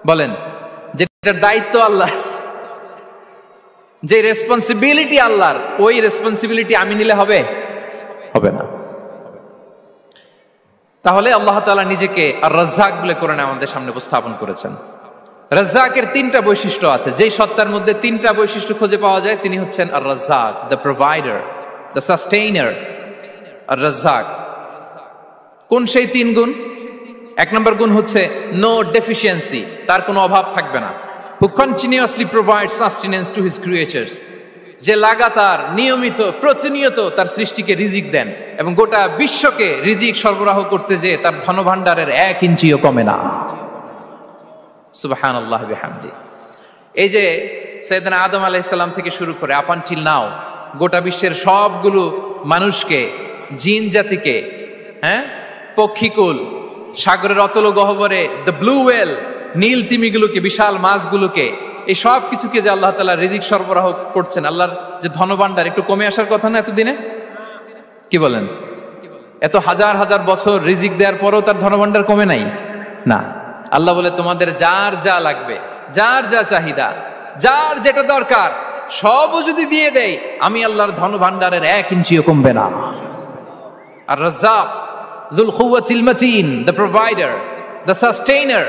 বলেন, যেটার দায়িত্ব আল্লাহ, যে রেসপন্সিবিলিটি আল্লাহর, ওই রেসপন্সিবিলিটি আমি নিলে হবে? হবে না। তাহলে আল্লাহ তাআলা নিজেকে আর রাজ্জাক বলে কোরআনে আমাদের সামনে উপস্থাপন করেছেন। রাজ্জাকের তিনটা বৈশিষ্ট্য আছে, যেই সত্তার মধ্যে তিনটা বৈশিষ্ট্য খুঁজে পাওয়া যায় তিনি হচ্ছেন আর রাজ্জাক, দ্য প্রোভাইডার, দ্য সাস্টেইনার। আর রাজ্জাক কোন সেই তিন গুণ? এক নম্বর গুণ হচ্ছে নো ডেফিসিয়েন্সি, তার কোনো অভাব থাকবে না। হু continuously provide sustenance to his creatures, যে লাগাতার নিয়মিত প্রতিনিয়ত তার সৃষ্টিকে রিজিক দেন এবং গোটা বিশ্বকে রিজিক সরবরাহ করতে যে তার ধনভাণ্ডারের 1 ইঞ্চিও কমে না। সুবহানাল্লাহ বিহামদি। এই যে সাইয়েদনা আদম আলাইহিস সালাম থেকে শুরু করে আপ আনটিল নাও গোটা বিশ্বের সবগুলো মানুষকে, জিন জাতিকে, পক্ষীকুল, সাগরের অতল গহ্বরে দ্য ব্লু ওয়েল, নীল তিমিগুলোকে, বিশাল মাছগুলোকে, এই সব কিছুকে যে আল্লাহ তাআলা রিজিক সরবরাহ করছেন, আল্লাহর যে ধনভাণ্ডার একটু কমে আসার কথা না এতদিনে? কি বলেন? এত হাজার হাজার বছর রিজিক দেওয়ার পরও তার ধনভাণ্ডার কমে নাই না। আল্লাহ বলে তোমাদের যার যা লাগবে, যার যা চাহিদা, যার যেটা দরকার সবও যদি দিয়ে দেয়, আমি আল্লাহর ধনভাণ্ডারের 1 ইঞ্চিও কমবে না। আর Razzak যুল কুওয়াতিল মাতিন, the provider, the sustainer.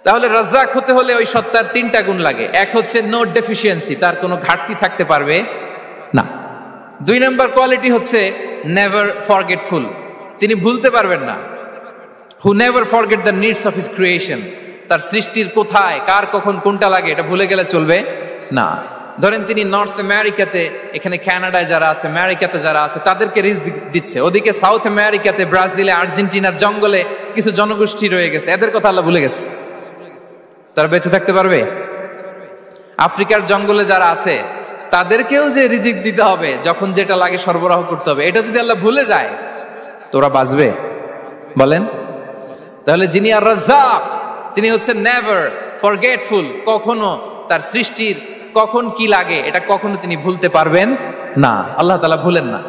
তাহলে রাজ্জাক হতে হলে ওই সত্তার তিনটা গুণ লাগে। এক হচ্ছে নো ডেফিসিয়েন্সি, তার কোনো ঘাটতি থাকতে পারবে না। 2 নম্বর কোয়ালিটি হচ্ছে নেভার ফরগেটফুল, তিনি ভুলতে পারবেন না। Who never forget the needs of his creation, তার সৃষ্টির কোথায় কার কখন কোনটা লাগে এটা ভুলে গেলে চলবে না। ধরেন তিনি নর্থ আমেরিকাতে, এখানে কানাডায় যারা আছে, আমেরিকাতে যারা আছে, তাদেরকে রিজিক দিচ্ছে। ওদিকে সাউথ আমেরিকাতে, ব্রাজিলে, আর্জেন্টিনার জঙ্গলে কিছু জনগোষ্ঠী রয়ে গেছে, এদের কথা আল্লাহ ভুলে গেছে। তারা বেঁচে থাকতে পারবে? আফ্রিকার জঙ্গলে যারা আছে তাদেরকেও যে রিজিক দিতে হবে, যখন যেটা লাগে সরবরাহ করতে হবে, এটা যদি আল্লাহ ভুলে যায় তোরা বাঁচবে? বলেন। তাহলে যিনি আর রাজ্জাক তিনি হচ্ছেন নেভার ফরগেটফুল, কখনো তার সৃষ্টির কখন কি লাগে এটা কখনো তিনি ভুলতে পারবেন না। আল্লাহ তাআলা ভুলেন না,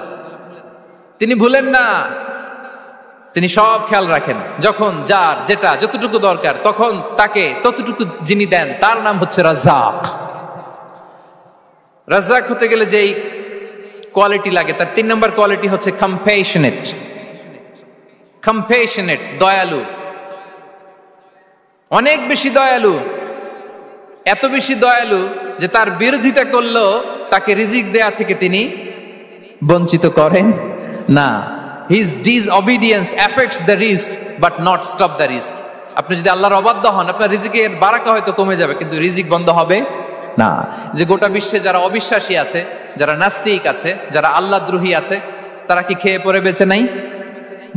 তিনি ভুলেন না, তিনি সব খেয়াল রাখেন। যখন যার যেটা যতটুকু দরকার তখন তাকে ততটুকু যিনি দেন তার নাম হচ্ছে রাজ্জাক। রাজ্জাক হতে গেলে যেই কোয়ালিটি লাগে তার 3 নম্বর কোয়ালিটি হচ্ছে কম্প্যাশনেট। কম্প্যাশনেট, দয়ালু, অনেক বেশি দয়ালু, এত বেশি দয়ালু যে তার বিরোধিতা করলেও তাকে রিজিক দেয়া থেকে তিনি বঞ্চিত করেন না। His disobedience affects the risk but not stop the risk. আপনি যদি আল্লাহর অবাধ্য হন, আপনার রিজিকের বারাকা হয়তো কমে যাবে কিন্তু রিজিক বন্ধ হবে না। যে গোটা বিশ্বে যারা অবিশ্বাসী আছে, যারা নাস্তিক আছে, যারা আল্লাহদ্রোহী আছে, তারা কি খেয়ে পরে বেঁচে নাই?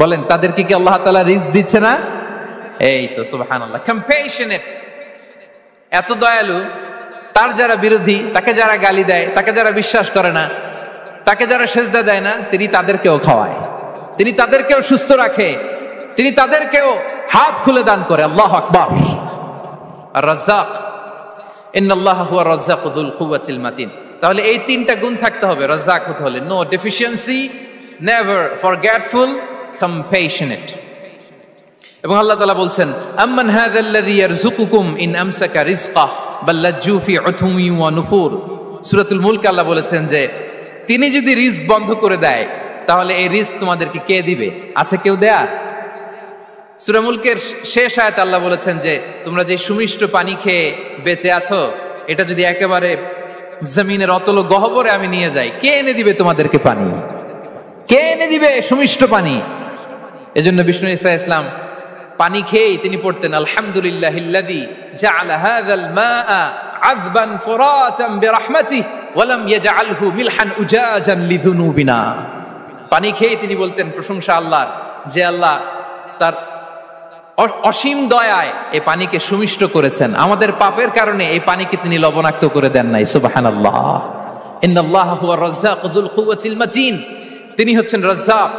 বলেন, তাদেরকে কি আল্লাহ তাআলা রিজিক দিচ্ছে না? এই তো সুবহানাল্লাহ। কম্প্যাশনেট, এত দয়ালু, তার যারা বিরোধী, তাকে যারা গালি দেয়, তাকে যারা বিশ্বাস করে না, তাকে যারা সেজদা দেয় না, তিনি তাদেরকেও খাওয়ায়, তিনি তাদেরকেও সুস্থ রাখে, তিনি তাদেরকেও হাত খুলে দান করে। আল্লাহু আকবার। আর রাজ্জাক, ইন্নাল্লাহা হুয়া রাজ্জাকু যুল কুওয়াতিল মাতিন। তাহলে এই তিনটা গুণ থাকতে হবে রাজ্জাক হতে হলে: no deficiency, never forgetful, compassionate. এবং আল্লাহ তাআলা বলছেন, আম্মান হাযাল্লাযী ইয়ারযুকুকুম ইন আমসাকা রিজকাহ বাল লাজ্জু ফি উতুমি ওয়া নুফুর। সূরাতুল মুলক আল্লাহ বলেছেন যে তিনি যদি রিজক বন্ধ করে দেয় তাহলে এই রিজক তোমাদেরকে কে দিবে? আছে কেউ দেয়ার? সূরা মুলকের শেষ আয়াতে আল্লাহ বলেছেন যে তোমরা যে সুমিষ্ট পানি খেয়ে বেঁচে আছো, এটা যদি একেবারে জমিনের অতল গহ্বরে আমি নিয়ে যাই, কে এনে দিবে তোমাদেরকে পানি? কে এনে দিবে সুমিষ্ট পানি? এজন্য বিষ্ণু ঈসা ইসলাম পানি খেয়েই তিনি পড়তেন, আলহামদুলিল্লাহিল্লাযী জাআলা হাযাল মাআ আযবান ফুরাতান বিরাহমাতিহি ওয়া লাম ইয়াজআলহু মিলহান উজাজান লিযুনুবিনা। পানি খেয়েই তিনি বলতেন প্রশংসা আল্লাহর, যে আল্লাহ তার অসীম দয়ায় এই পানিকে সুমিষ্ট করেছেন, আমাদের পাপের কারণে এই পানিকে তিনি লবণাক্ত করে দেন নাই। সুবহানাল্লাহ। ইন্নাল্লাহা হুয়া রাজ্জাকু যুল কুওয়াতিল মাতিন, তিনি হচ্ছেন রাজ্জাক।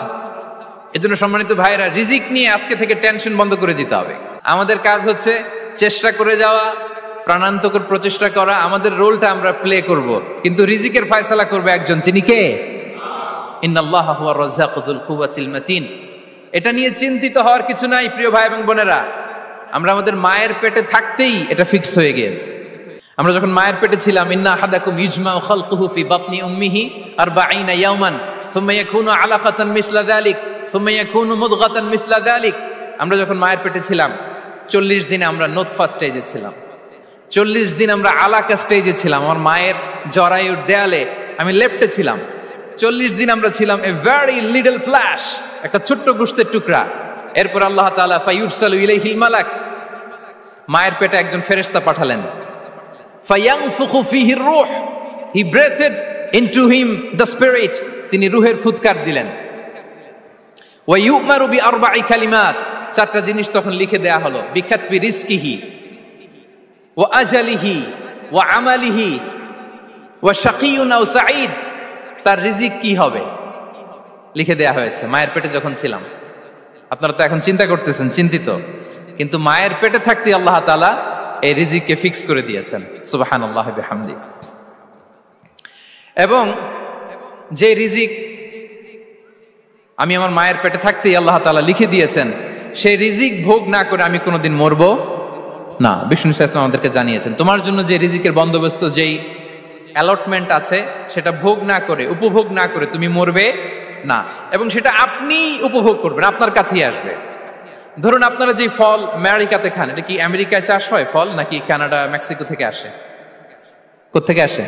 এজন্য সম্মানিত ভাইরা, রিজিক নিয়ে আজকে থেকে টেনশন বন্ধ করে দিতে হবে। আমাদের কাজ হচ্ছে চেষ্টা করে যাওয়া, প্রাণান্তকর প্রচেষ্টা করা, আমাদের রোলটা আমরা প্লে করব, কিন্তু রিজিকের ফয়সালা করবে একজন, তিনি কে? ইন্নাল্লাহা হুয়া রাজ্জাকু যুল কুওয়াতিল মাতিন। এটা নিয়ে চিন্তিত হওয়ার কিছু নাই প্রিয় ভাই এবং বোনেরা। আমরা আমাদের মায়ের পেটে থাকতেই এটা ফিক্স হয়ে গিয়েছে। আমরা যখন মায়ের পেটে ছিলাম, ইন্না আহাদাকুম ইজমাউ খালকুহু ফি বাতনি উম্মিহি 40 ইয়াওমান সুম্মা ইয়াকুনু আলাকাতান মিসলা যালিক সুম্মা ইয়াকুনু মুদগাতান মিসলা যালিক। আমরা যখন মায়ের পেটে ছিলাম 40 দিনে আমরা নুতফা স্টেজে ছিলাম, 40 দিন আমরা আলাকা স্টেজে ছিলাম। আমার মায়ের জরায়ুর দেয়ালে আমি লেপ্টে ছিলাম। 40 দিন আমরা ছিলাম এ ভেরি লিটল ফ্ল্যাশ, একটা ছোট্ট গোশতের টুকরা। এরপর আল্লাহ তাআলা ফায়ুরসালু ইলাইহিল মালাক, মায়ের পেটে একজন ফেরেশতা পাঠালেন। ফায়ানফুখু ফিহির রূহ, he breathed into him the spirit, তিনি রূহের ফুৎকার দিলেন। ওয়া ইউমারু বিআরবা'i কালিমাত, 4টা জিনিস তখন লিখে দেয়া হলো। বিখাতবি রিজকিহি ওয়া আজালিহি ওয়া আমালিহি ওয়া শাকিয়ুন আও সাঈদ, তার রিজিক কি হবে লিখে দেয়া হয়েছে মায়ের পেটে যখন ছিলাম। আপনারা তো এখন চিন্তা করতেছেন, চিন্তিত, কিন্তু মায়ের পেটে থাকতে আল্লাহ তাআলা এই রিজিককে ফিক্স করে দিয়েছেন। সুবহানাল্লাহি বিহামদি। এবং যে রিজিক আমি আমার মায়ের পেটে থাকতেই আল্লাহ তাআলা লিখে দিয়েছেন, সেই রিজিক ভোগ না করে আমি কোনোদিন মরবো না। বিষ্ণু ইসলাম আমাদেরকে জানিয়েছেন, তোমার জন্য যে রিজিকের বন্দোবস্ত, যেই অ্যালটমেন্ট আছে, সেটা ভোগ না করে, উপভোগ না করে তুমি মরবে না। এবং সেটা আপনি উপভোগ করবেন, আপনার কাছেই আসবে। ধরুন আপনারা যে ফল আমেরিকাতে খান, এটা কি আমেরিকায় চাষ হয় ফল, নাকি কানাডা মেক্সিকো থেকে আসে? কোত্থেকে আসে?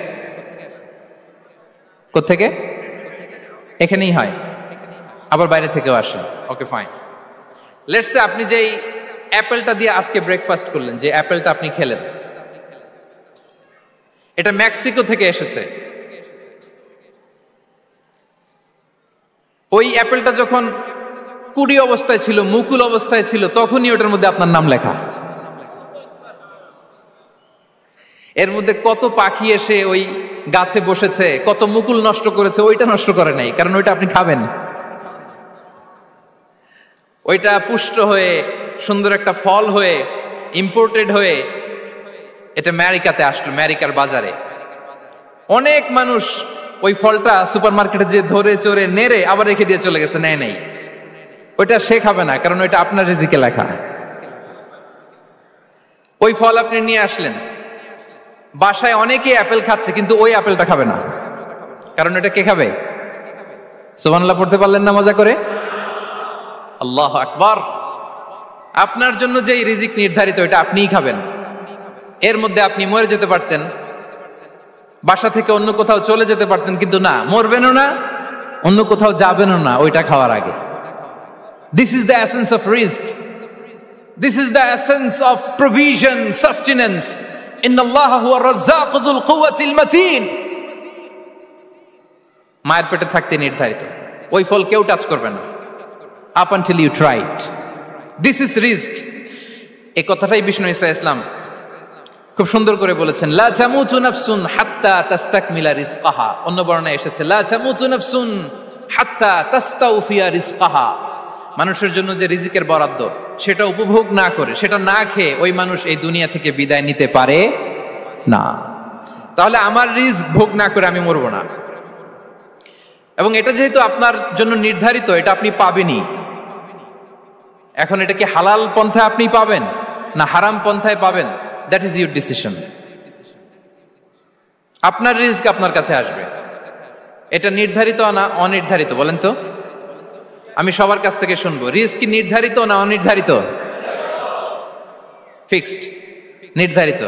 কোত্থেকে? এখানেই হয়, আবার বাইরে থেকেও আসে। Okay fine. লেটস সে আপনি যেই অ্যাপেলটা দিয়ে আজকে ব্রেকফাস্ট করলেন, যে অ্যাপেলটা আপনি খেলেন, এটা মেক্সিকো থেকে এসেছে। ওই অ্যাপেলটা যখন কুড়ি অবস্থায় ছিল, মুকুল অবস্থায় ছিল, তখনই ওটার মধ্যে আপনার নাম লেখা। এর মধ্যে কত পাখি এসে ওই গাছে বসেছে, কত মুকুল নষ্ট করেছে, ওইটা নষ্ট করে নাই, কারণ ওইটা আপনি খাবেন। ওইটা পুষ্ট হয়ে সুন্দর একটা ফল হয়ে ইম্পোর্টেড হয়ে এটা আমেরিকাতে আসলো, আমেরিকার বাজারে। অনেক মানুষ ওই ফলটা সুপার মার্কেটে যে ধরে চড়ে নেড়ে আবার রেখে দিয়ে চলে গেছে, নেয় নেই। ওইটা সে খাবে না, কারণ ওইটা আপনার রিজিকে লেখা। ওই ফল আপনি নিয়ে আসলেন, বাসায় অনেকে অ্যাপেল খাচ্ছে, কিন্তু ওই অ্যাপেলটা খাবে না, কারণ এটা কে খাবে? সুবহানাল্লাহ পড়তে পারলেন না মজা করে? আল্লাহু আকবার। আপনার জন্য যে রিজিক নির্ধারিত, এটা আপনিই খাবেন। এর মধ্যে আপনি মরে যেতে পারতেন, বাসা থেকে অন্য কোথাও চলে যেতে পারতেন, কিন্তু না, মরবেনও না, অন্য কোথাও যাবেনও না ওইটা খাওয়ার আগে। This is the essence of rizq. This is the essence of provision, sustenance. Inna Allaha huwa ar-razzaq dhul quwwati al-matin. মায়ের পেটে থাকতে নির্ধারিত, ওই ফল কেউ টাচ করবে না up until you try it. This is rizq. এই কথাটাই বিষ্ণু ঈসা ইসলাম খুব সুন্দর করে বলেছেন, লা তামুতু নাফসুন হাত্তা তাস্তাকমিলা রিজকাহা। অন্য বর্ণনায় এসেছে লা তামুতু নাফসুন হাত্তা তাস্তাউফিয়া রিজকাহা। মানুষের জন্য যে রিজিকের বরাদ্দ, সেটা উপভোগ না করে, সেটা না খেয়ে ওই মানুষ এই দুনিয়া থেকে বিদায় নিতে পারে না। তাহলে আমার রিজক ভোগ না করে আমি মরবো না। এবং এটা যেহেতু আপনার জন্য নির্ধারিত, এটা আপনি পাবেনই। এখন এটা কি হালাল পন্থায় আপনি পাবেন না হারাম পন্থায় পাবেন, দ্যাট ইজ ইউর ডিসিশন। আপনার রিজক আপনার কাছে আসবে। এটা নির্ধারিত না অনির্ধারিত? বলেন তো, আমি সবার কাছ থেকে শুনবো, রিজক কি নির্ধারিত না অনির্ধারিত? ফিক্সড, নির্ধারিত।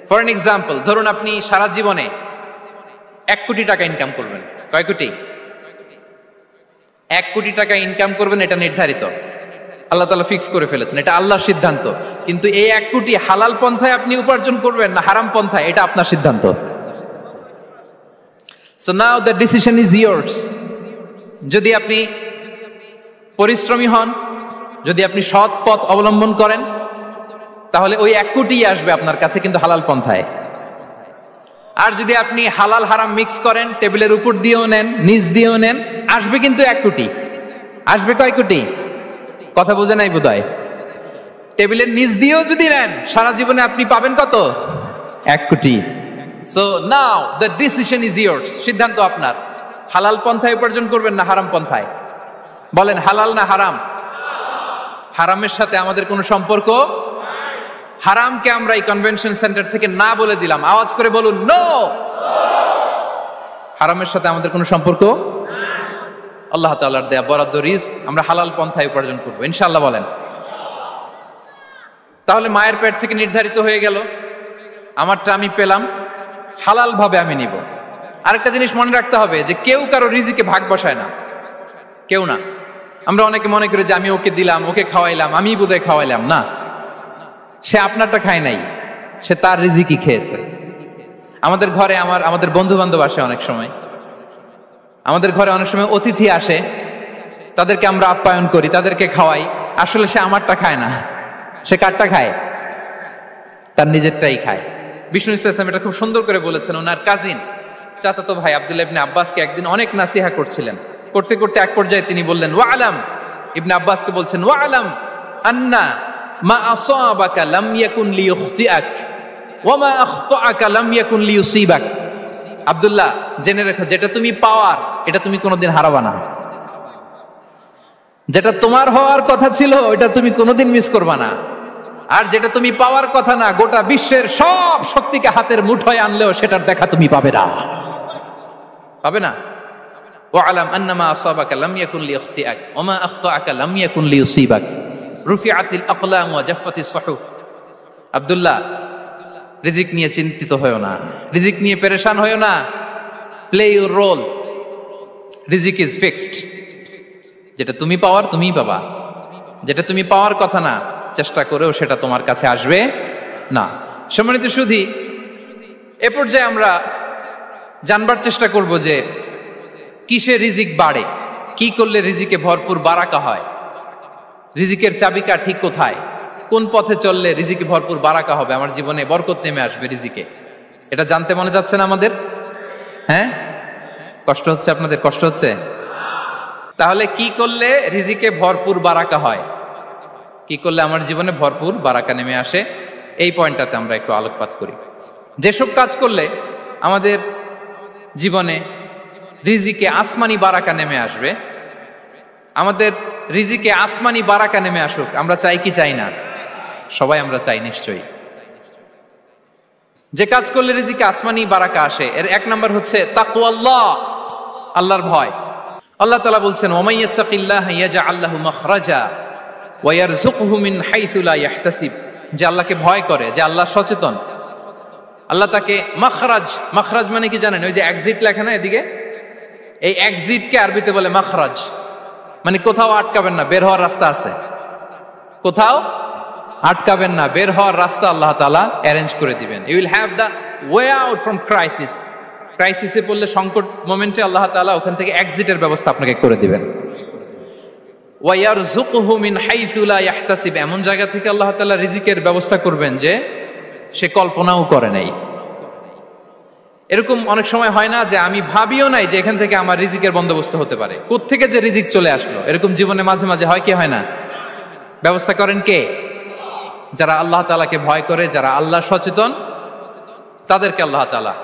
ফর এন এক্সাম্পল, ধরুন আপনি সারা জীবনে 1 কোটি টাকা ইনকাম করবেন। কয় কোটি? 1 কোটি টাকা ইনকাম করবেন, এটা নির্ধারিত, আল্লাহ তাআলা ফিক্স করে ফেলেছেন, এটা আল্লাহর সিদ্ধান্ত। কিন্তু এই 1 কোটি হালাল পন্থায় আপনি উপার্জন করবেন না হারাম পন্থায়, এটা আপনার সিদ্ধান্ত। So now the decision is years. যদি আপনি পরিশ্রমী হন, যদি আপনি সৎ পথ অবলম্বন করেন, তাহলে ওই 1 কোটি আসবে আপনার কাছে, কিন্তু হালাল পন্থায়। আর যদি আপনি হালাল হারাম মিক্স করেন, টেবিলের উপর দিয়েও নেন, নিচ দিয়েও নেন, আসবে কিন্তু 1 কোটি। আসবে কয় কোটি? কথা বোঝে নাই বোধহয়। টেবিলের নিচ দিয়েও যদি নেন, সারা জীবনে আপনি পাবেন কত? 1 কোটি। So now the decision is years. সিদ্ধান্ত আপনার। হালাল পন্থায় উপার্জন করবেন না হারাম পন্থায়? বলেন, হালাল না হারাম? হারামের সাথে আমাদের কোনো সম্পর্ক হারামকে আমরা এই কনভেনশন সেন্টার থেকে না বলে দিলাম, আওয়াজ করে বলুন নো। হারামের সাথে আমাদের কোনো সম্পর্ক, আল্লাহ তাআলার দেয়া বরাদ্দ রিস্ক আমরা হালাল পন্থায় উপার্জন করবো ইনশাআল্লাহ বলেন। তাহলে মায়ের পেট থেকে নির্ধারিত হয়ে গেল, আমারটা আমি পেলাম, হালাল ভাবে আমি নিব। আরেকটা জিনিস মনে রাখতে হবে যে কেউ কারো রিজিকে ভাগ বসায় না, কেউ না। আমরা অনেকে মনে করি যে আমি ওকে দিলাম, ওকে খাওয়াইলাম, আমি বোধহয় খাওয়াইলাম। না, সে আপনারটা খায় নাই, সে তার রিজিকই খেয়েছে। আমাদের ঘরে আমাদের বন্ধু বান্ধব আসে, অনেক সময় আমাদের ঘরে অনেক সময় অতিথি আসে, তাদেরকে আমরা আপ্যায়ন করি, তাদেরকে খাওয়াই। আসলে সে আমারটা খায় না, সে কারটা খায়? তার নিজেরটাই খায়। বিষ্ণু ইসলাম এটা খুব সুন্দর করে বলেছেন। ওনার কাজিন চাচাতো ভাই আব্দুল্লাহ ইবনে আব্বাসকে একদিন অনেক নাসিহা করছিলেন। করতে করতে এক পর্যায়ে তিনি বললেন, ওয়া আলাম, ইবনে আব্বাসকে বলছেন, ওয়া আলাম আন্না মা আসাবাকা লাম ইয়াকুন লিইখতিআক ওয়া মা আখতাআকা লাম ইয়াকুন লিইউসিবাক। আব্দুল্লাহ, জেনে রেখো, যেটা তুমি পাওয়ার এটা তুমি কোনোদিন হারাবা না। যেটা তোমার হওয়ার কথা ছিল ওটা তুমি কোনোদিন মিস করবা না। আর যেটা তুমি পাওয়ার কথা না, গোটা বিশ্বের সব শক্তিকে হাতের মুঠোয় আনলেও সেটার দেখা তুমি পাবে না, পাবে না। ওয়ালাম আন্নামা আসাবাকা লাম ইয়াকুন লিইখতিআক ওয়া মা আখতাআকা লাম ইয়াকুন লিইউসিবাক রুফিআতিল আকলাম ওয়া জাফফাতিস সুহুফ। আব্দুল্লাহ, রিজিক নিয়ে চিন্তিত হয়ো না, রিজিক নিয়ে পেরেশান হয়ো না। প্লে ইউর রোল, রিজিক ইজ ফিক্সড। যেটা তুমি পাওয়ার তুমিই পাবা, যেটা তুমি পাওয়ার কথা না চেষ্টা করেও সেটা তোমার কাছে আসবে না। সম্মানিত সুধী, এ পর্যায়ে আমরা জানবার চেষ্টা করব যে কিসে রিজিক বাড়ে, কি করলে রিজিকে ভরপুর বারাকা হয়, রিজিকের চাবিকাঠি কোথায়, কোন পথে চললে রিজিকে ভরপুর বারাকা হবে, আমার জীবনে বরকত নেমে আসবে রিজিকে। এটা জানতে মনে যাচ্ছে না আমাদের? হ্যাঁ, কষ্ট হচ্ছে আপনাদের? কষ্ট হচ্ছে? তাহলে কি করলে রিজিকে ভরপুর বারাকা হয়, কি করলে আমার জীবনে ভরপুর বারাকা নেমে আসে, এই পয়েন্টটাতে আমরা একটু আলোকপাত করি। যেসব কাজ করলে আমাদের জীবনে রিজিকে আসমানি বারাকা নেমে আসবে, আমাদের রিজিকে আসমানি বারাকা নেমে আসুক, আমরা চাই কি চাই না? সবাই আমরা চাই নিশ্চয়ই। যে কাজ করলে রিজিকে আসমানি বারাকা আসে, এর এক নাম্বার হচ্ছে তাকওয়াল্লাহ, আল্লাহর ভয়। আল্লাহ তাআলা বলছেন, ওয়ামাই ইয়াত্তাকিল্লাহা ইয়াজআল লাহু মাখরাজা ওয়া ইয়ারযুকহু মিন হাইসু লা ইয়াহতাসিব। যে আল্লাহকে ভয় করে, যে আল্লাহ সচেতন, আল্লাহ তাকে মাখরাজ, মাখরাজ মানে কি জানেন? ওই যে এক্সিট লেখা না এদিকে, এই এক্সিটকে আরবিতে বলে মাখরাজ, মানে কোথাও আটকাবেন না, বের হওয়ার রাস্তা আছে, কোথাও আটকাবেন না, বের হওয়ার রাস্তা আল্লাহ তাআলা অ্যারেঞ্জ করে দিবেন। You will have the way out from crisis. ক্রাইসিসে পড়লে, সংকট মোমেন্টে আল্লাহ তাআলা ওখান থেকে এক্সিটের ব্যবস্থা আপনাকে করে দিবেন। ওয়া ইয়ারযুকহু মিন হাইসু লা ইয়াহতাসিব, এমন জায়গা থেকে আল্লাহ তাআলা রিজিকের ব্যবস্থা করবেন যে সে কল্পনাও করে নাই। এরকম অনেক সময় হয় না যে আমি ভাবিও নাই যে এখান থেকে আমার রিজিকের বন্দোবস্ত হতে পারে, কোত্থেকে যে রিজিক চলে আসলো, এরকম জীবনে মাঝে মাঝে হয় কি হয় না? ব্যবস্থা করেন কে? যারা আল্লাহ তাআলাকে ভয় করে, যারা আল্লাহ সচেতন, তাদেরকে আল্লাহ তাআলা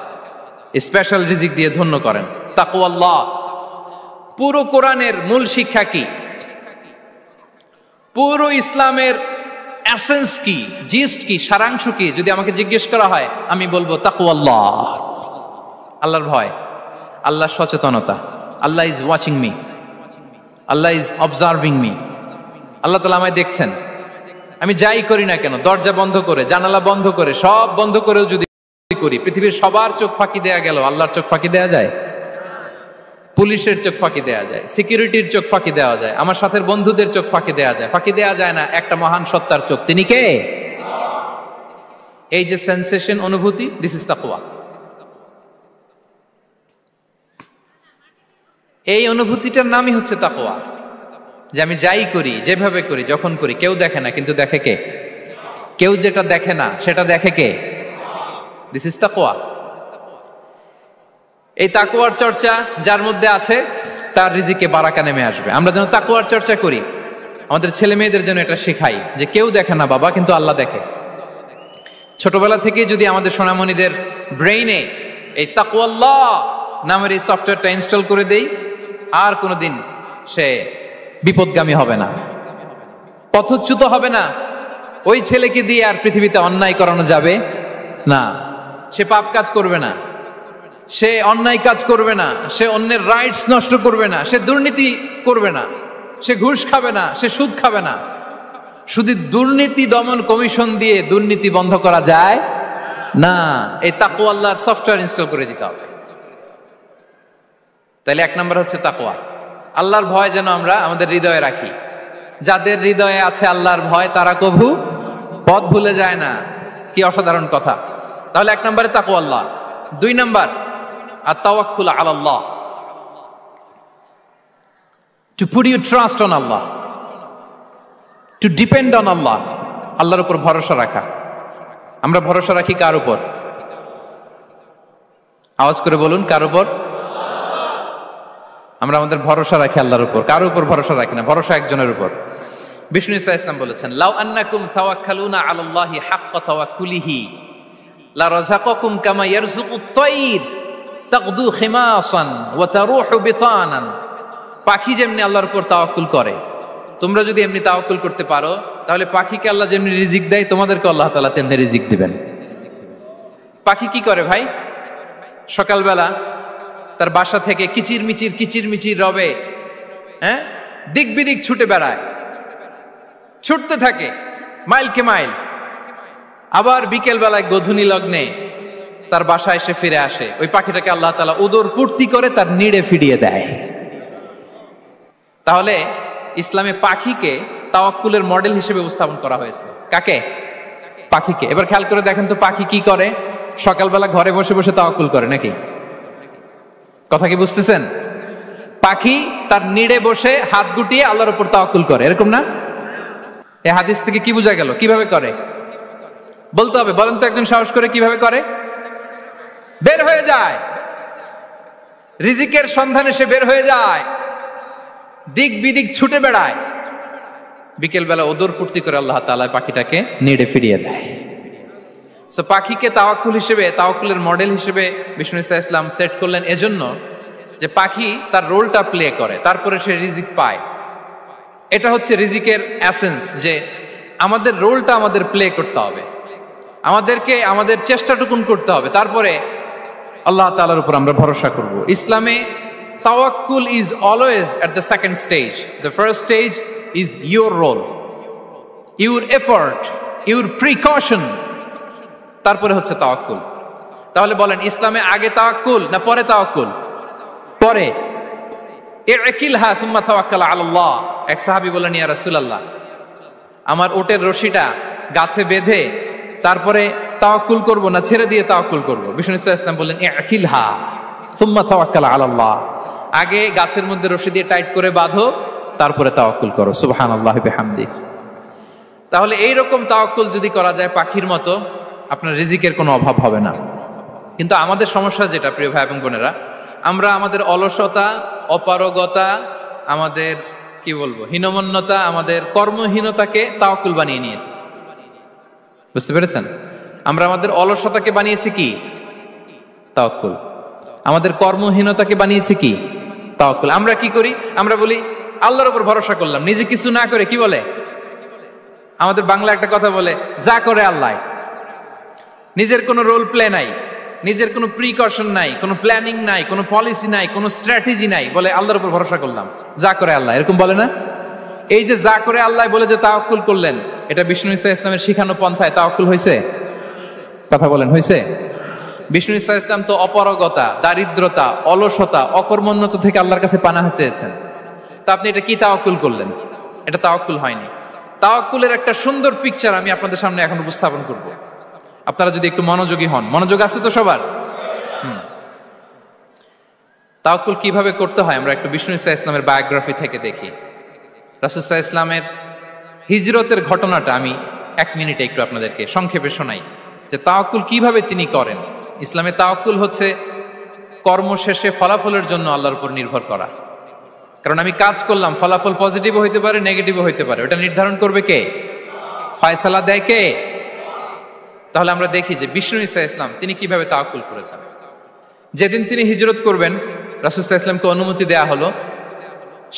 স্পেশাল রিজিক দিয়ে ধন্য করেন। তাকওয়াল্লাহ। পুরো কোরআনের মূল শিক্ষা কি? পুরো ইসলামের এসেন্স কি, জিস্ট কি, সারাংশ কি যদি আমাকে জিজ্ঞেস করা হয়, আমি বলবো তাকওয়াল্লাহ, আল্লাহর ভয়, আল্লাহর সচেতনতা। Allah is watching me, Allah is observing me. আল্লাহ তাআলা আমায় দেখছেন, আমি যাই করি না কেন, দরজা বন্ধ করে, জানালা বন্ধ করে, সব বন্ধ করেও যদি করি, পৃথিবীর সবার চোখ ফাঁকি দেয়া গেল, আল্লাহর চোখ ফাঁকি দেয়া যায়? পুলিশের চোখ ফাঁকি দেয়া যায়, সিকিউরিটির চোখ ফাঁকি দেওয়া যায়, আমার সাথে বন্ধুদের চোখ ফাঁকি দেয়া যায়, ফাঁকি দেয়া যায় না একটা মহান সত্তার চোখ। তিনি কে? এই যে সেন্সেশন, অনুভূতি, দিস ইজ তাকওয়া। এই অনুভূতিটার নামই হচ্ছে তাকওয়া। যে আমি যাই করি, যেভাবে করি, যখন করি, কেউ দেখে না, কিন্তু দেখে কে? কেউ যেটা দেখে না সেটা দেখে কে? দিস ইজ তাকওয়া। এই তাকওয়ার চর্চা যার মধ্যে আছে, তার রিজিকে বারাকা নেমে আসবে। আমরা যেন তাকওয়ার চর্চা করি, আমাদের ছেলে মেয়েদের জন্য এটা শেখাই যে কেউ দেখে না বাবা, কিন্তু আল্লাহ দেখে। ছোটবেলা থেকে যদি আমাদের সোনামণিদের ব্রেইনে এই তাকওয়াল্লাহ নামের এই সফটওয়্যারটা ইনস্টল করে দেই, আর কোনোদিন সে বিপদগামী হবে না, পথচ্যুত হবে না, ওই ছেলেকে দিয়ে আর পৃথিবীতে অন্যায় করানো যাবে না। সে পাপ কাজ করবে না, সে অন্যায় কাজ করবে না, সে অন্যের রাইটস নষ্ট করবে না, সে দুর্নীতি করবে না, সে ঘুষ খাবে না, সে সুদ খাবে না। শুধু দুর্নীতি দমন কমিশন দিয়ে দুর্নীতি বন্ধ করা যায় না। এই তাকওয়া আল্লাহর সফটওয়্যার ইনস্টল করে দিতে হবে। তাহলে এক নম্বর হচ্ছে তাকওয়া, আল্লাহর ভয় যেন আমরা আমাদের হৃদয়ে রাখি। যাদের হৃদয়ে আছে আল্লাহর ভয় তারা কভু পথ ভুলে যায় না। কি অসাধারণ কথা। তাহলে এক নম্বরে তাকওয়া আল্লাহ। দুই নম্বর আত-তাওয়াক্কুল আলাল্লাহ, to put your trust on Allah, to depend on Allah. আল্লাহর উপর ভরসা রাখা। আমরা ভরসা রাখি কার উপর? আওয়াজ করে বলুন, কার উপর? আমরা আমাদের ভরসা রাখি আল্লাহর উপর, কার উপর ভরসা রাখি না। ভরসা একজনের উপর। বিষ্ণু ইসা ইসলাম বলেছেন, লাউ আন্নাকুম তাওয়াক্কালুনা আলাল্লাহি হাক্কা তাওয়াক্কুলিহি লা রাযাকাকুম কামা ইয়ারযুকুত তায়র তাগদু খিমাসান ওয়া তারুহু বিতানান। পাখি যেমনি আল্লাহর উপর তাওয়াক্কুল করে, তোমরা যদি এমনি তাওয়াক্কুল করতে পারো তাহলে পাখিকে আল্লাহ যেমনি রিজিক দেয় তোমাদেরকে আল্লাহ তাআলা তেমনি রিজিক দিবেন। পাখি কি করে ভাই? সকালবেলা তার বাসা থেকে কিচির মিচির রবে, দিক বিদিক ছুটে বেড়ায়, ছুটতে থাকে মাইলকে মাইল। আবার বিকেল বেলায় গোধূলি লগ্নে তার বাসায় এসে ফিরে আসে। ওই পাখিটাকে আল্লাহ তাআলা উদর পূর্তি করে তার নিড়ে ফিরিয়ে দেয়। তাহলে ইসলামে পাখিকে তাওয়াক্কুলের মডেল হিসেবে উপস্থাপন করা হয়েছে। কাকে? পাখিকে। এবার খেয়াল করে দেখেন তো পাখি কি করে? সকালবেলা ঘরে বসে বসে তাওয়াক্কুল করে নাকি? কথা কি বুঝতেছেন? পাখি তার নিড়ে বসে হাত গুটিয়ে আল্লাহর উপর তাওয়াক্কুল করে, এরকম না? এই হাদিস থেকে কি বোঝা গেল? কিভাবে করে বলতে হবে, বলেন তো একজন সাহস করে কিভাবে করে? বের হয়ে যায়, রিজিকের সন্ধানে সে বের হয়ে যায়, দিক বিদিক ছুটে বেড়ায়, বিকেল বেলা ওদর পূর্তি করে আল্লাহ তাআলা পাখিটাকে নিড়ে ফিরিয়ে দেয়। সো পাখিকে তাওয়াক্কুল হিসেবে, তাওয়াক্কুলের মডেল হিসেবে বিষ্ণু ইসা ইসলাম সেট করলেন এজন্য যে পাখি তার রোলটা প্লে করে, তারপরে সে রিজিক পায়। এটা হচ্ছে রিজিকের এসেন্স, যে আমাদের রোলটা আমাদের প্লে করতে হবে, আমাদেরকে আমাদের চেষ্টাটুকুন করতে হবে, তারপরে আল্লাহ তাআলার উপর আমরা ভরসা করব। ইসলামে তাওয়াক্কুল is always at the second stage. The first stage is your role, your effort, your precaution, তারপরে হচ্ছে তাওয়াক্কুল। তাহলে বলেন, ইসলামে আগে তাওয়াক্কুল না পরে তাওয়াক্কুল? পরে। ইকিলহা সুম্মা তাওয়াক্কাল আলাল্লাহ। এক সাহাবী বললেন, ইয়া রাসূলুল্লাহ, আমার ওটের রশিটা গাছে বেঁধে তারপরে তাওয়াক্কুল করব না ছেড়ে দিয়ে তাওয়াক্কুল করব? বিষ্ণু ইসলাম বললেন, ইকিলহা সুম্মা তাওয়াক্কাল আলাল্লাহ। আগে গাছের মধ্যে রশি দিয়ে টাইট করে বাঁধো, তারপরে তাওয়াক্কুল করো। সুবহানাল্লাহি বিহামদি। তাহলে এইরকম তাওয়াক্কুল যদি করা যায় পাখির মতো, আপনার রিজিকের কোনো অভাব হবে না। কিন্তু আমাদের সমস্যা যেটা, প্রিয় ভাই এবং বোনেরা, আমরা আমাদের অলসতা, অপারগতা, আমাদের কি বলবো হীনমন্যতা, আমাদের কর্মহীনতাকে তাওয়াক্কুল বানিয়ে নিয়েছি। বুঝতে পেরেছেন? আমরা আমাদের অলসতাকে বানিয়েছি কি? তাওয়াক্কুল। আমাদের কর্মহীনতাকে বানিয়েছি কি? তাওয়াক্কুল। আমরা কি করি? আমরা বলি আল্লাহর উপর ভরসা করলাম, নিজে কিছু না করে। কি বলে আমাদের বাংলা একটা কথা বলে, যা করে আল্লাহ। নিজের কোনো রোল প্লে নাই, নিজের কোনো প্রিকশন নাই, কোনো প্ল্যানিং নাই, কোনো পলিসি নাই, কোনো স্ট্র্যাটেজি নাই, বলে আল্লাহর উপর ভরসা করলাম, যা করে আল্লাহ। এরকম বলে না? এই যে যা করে আল্লাহ বলে যে তাওয়াক্কুল করলেন, এটা বিষ্ণু ইসা ইসলামের শিখানো পন্থায় তাওয়াক্কুল হয়েছে? কথা বলেন, হয়েছে? বিষ্ণু ইসা ইসলাম তো অপারগতা, দারিদ্রতা, অলসতা, অকর্মণ্যতা থেকে আল্লাহর কাছে পানাহ চেয়েছেন। তা আপনি এটা কি তাওয়াক্কুল করলেন? এটা তাওয়াক্কুল হয়নি। তাওয়াক্কুলের একটা সুন্দর পিকচার আমি আপনাদের সামনে এখন উপস্থাপন করব, আপনারা যদি একটু মনোযোগী হন। মনোযোগ আছে তো সবার? তাওয়াক্কুল কিভাবে করতে হয় আমরা একটু বিষ্ণু ইসা ইসলামের বায়োগ্রাফি থেকে দেখি। রাসূল সাল্লাল্লাহু আলাইহি ওয়াসাল্লামের হিজরতের ঘটনাটা আমি 1 মিনিটে একটু আপনাদেরকে সংক্ষেপে শোনাই, যে তাওয়াক্কুল কিভাবে তিনি করেন। ইসলামে তাওয়াক্কুল হচ্ছে কর্ম শেষে ফলাফলের জন্য আল্লাহর উপর নির্ভর করা। কারণ আমি কাজ করলাম, ফলাফল পজিটিভও হইতে পারে, নেগেটিভও হইতে পারে, ওটা নির্ধারণ করবে কে? ফয়সালা দেয় কে? তাহলে আমরা দেখি যে বিষ্ণু ইসা ইসলাম তিনি কিভাবে তাওয়াক্কুল করেছেন। যেদিন তিনি হিজরত করবেন, রাসূল সাল্লাল্লাহু আলাইহি ওয়াসাল্লামকে অনুমতি দেয়া হলো,